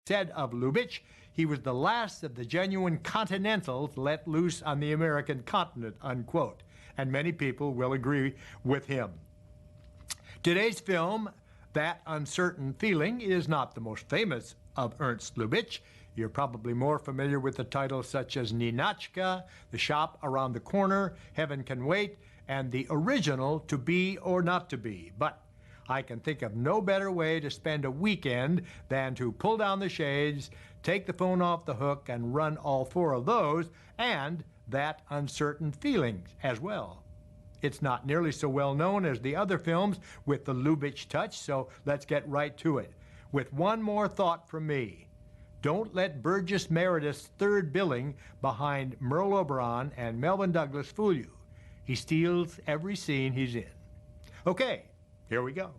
Said of Lubitsch, he was the last of the genuine continentals let loose on the American continent, unquote. And many people will agree with him. Today's film, That Uncertain Feeling, is not the most famous of Ernst Lubitsch. You're probably more familiar with the titles such as Ninotchka, The Shop Around the Corner, Heaven Can Wait, and the original To Be or Not to Be. But I can think of no better way to spend a weekend than to pull down the shades, take the phone off the hook, and run all four of those, and That Uncertain Feeling as well. It's not nearly so well known as the other films with the Lubitsch touch, so let's get right to it. With one more thought from me. Don't let Burgess Meredith's third billing behind Merle Oberon and Melvyn Douglas fool you. He steals every scene he's in. Okay, here we go.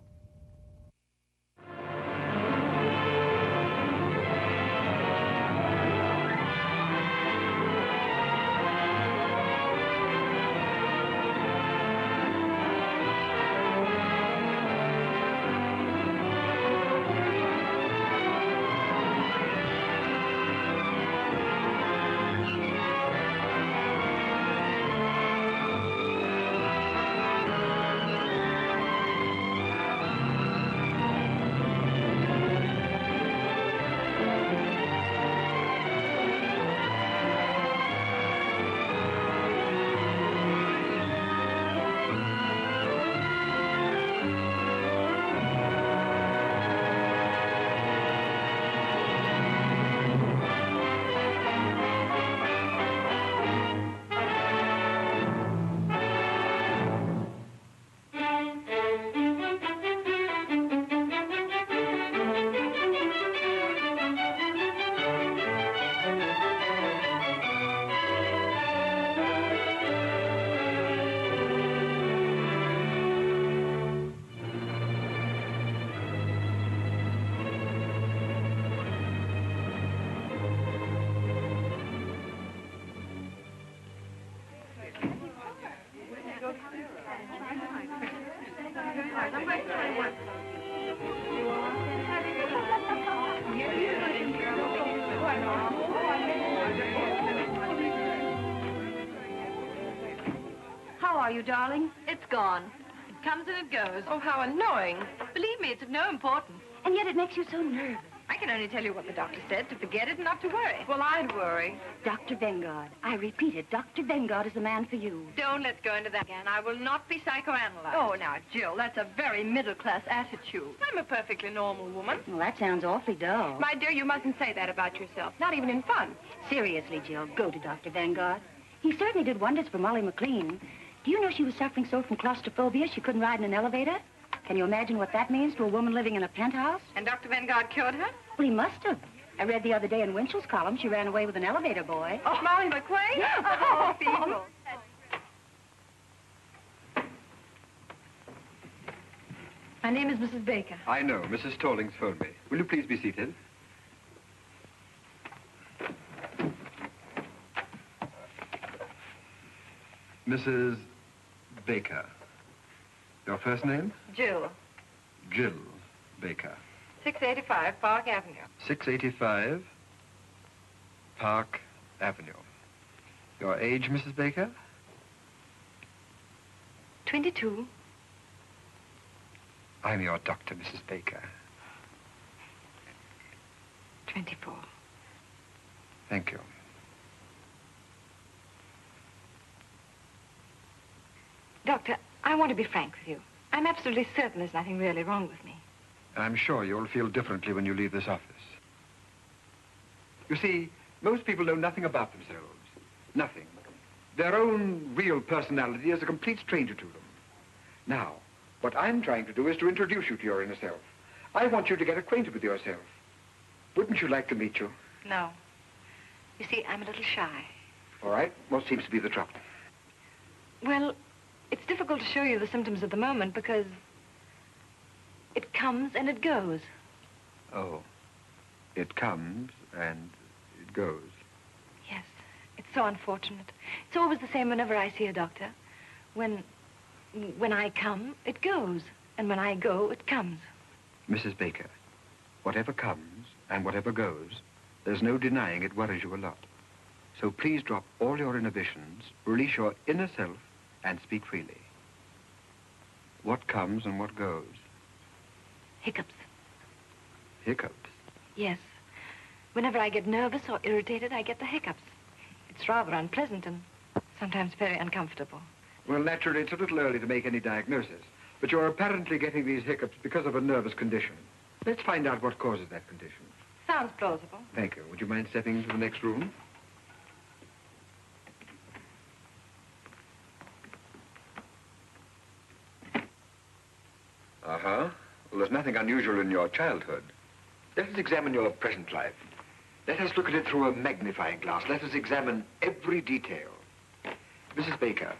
How are you, darling? It's gone. It comes and it goes. Oh, how annoying. Believe me, it's of no importance. And yet it makes you so nervous. I can only tell you what the doctor said, to forget it and not to worry. Well, I'd worry. Dr. Vengard. I repeat it. Dr. Vengard is the man for you. Don't let's go into that again. I will not be psychoanalyzed. Oh, now, Jill, that's a very middle-class attitude. I'm a perfectly normal woman. Well, that sounds awfully dull. My dear, you mustn't say that about yourself. Not even in fun. Seriously, Jill, go to Dr. Vengard. He certainly did wonders for Molly McLean. Do you know she was suffering so from claustrophobia she couldn't ride in an elevator? Can you imagine what that means to a woman living in a penthouse? And Dr. Vengard cured her? Well, he must have. I read the other day in Winchell's column she ran away with an elevator boy. Oh, Molly McLean? Oh, people. My name is Mrs. Baker. I know. Mrs. Stallings phoned me. Will you please be seated? Mrs. Baker. Your first name? Jill. Jill Baker. 685 Park Avenue. 685 Park Avenue. Your age, Mrs. Baker? 22. I'm your doctor, Mrs. Baker. 24. Thank you. Doctor, I want to be frank with you. I'm absolutely certain there's nothing really wrong with me. I'm sure you'll feel differently when you leave this office. You see, most people know nothing about themselves. Nothing. Their own real personality is a complete stranger to them. Now, what I'm trying to do is to introduce you to your inner self. I want you to get acquainted with yourself. Wouldn't you like to meet you? No. You see, I'm a little shy. All right. What seems to be the trouble? Well, it's difficult to show you the symptoms at the moment because it comes and it goes. Oh. It comes and it goes. Yes. It's so unfortunate. It's always the same whenever I see a doctor. When I come, it goes. And when I go, it comes. Mrs. Baker, whatever comes And whatever goes, there's no denying it worries you a lot. So please drop all your inhibitions, release your inner self, and speak freely. What comes and what goes? Hiccups. Hiccups. Yes. Whenever I get nervous or irritated, I get the hiccups. It's rather unpleasant and sometimes very uncomfortable. Well, naturally, it's a little early to make any diagnosis, but you're apparently getting these hiccups because of a nervous condition. Let's find out what causes that condition. Sounds plausible. Thank you. Would you mind stepping into the next room? Uh-huh. Well, there's nothing unusual in your childhood. Let us examine your present life. Let us look at it through a magnifying glass. Let us examine every detail. Mrs. Baker,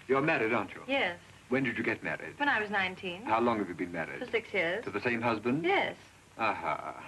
you're married, aren't you? Yes. When did you get married? When I was 19. How long have you been married? For 6 years. To the same husband? Yes. Aha.